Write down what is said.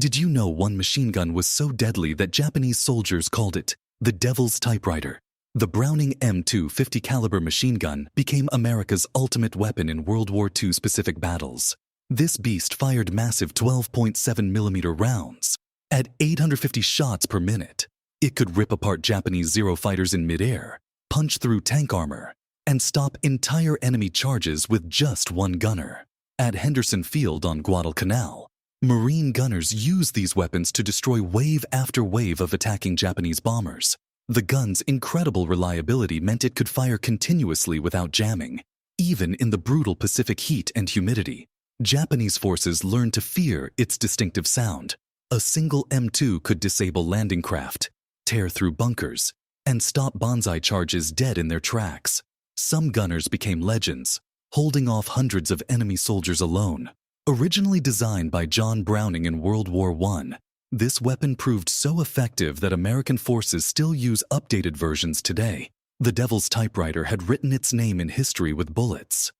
Did you know one machine gun was so deadly that Japanese soldiers called it the Devil's Typewriter? The Browning M250 caliber machine gun became America's ultimate weapon in World War II specific battles. This beast fired massive 12.7mm rounds at 850 shots per minute. It could rip apart Japanese Zero fighters in midair, punch through tank armor, and stop entire enemy charges with just one gunner. At Henderson Field on Guadalcanal, Marine gunners used these weapons to destroy wave after wave of attacking Japanese bombers. The gun's incredible reliability meant it could fire continuously without jamming, even in the brutal Pacific heat and humidity. Japanese forces learned to fear its distinctive sound. A single M2 could disable landing craft, tear through bunkers, and stop banzai charges dead in their tracks. Some gunners became legends, holding off hundreds of enemy soldiers alone. Originally designed by John Browning in World War I, this weapon proved so effective that American forces still use updated versions today. The Devil's Typewriter had written its name in history with bullets.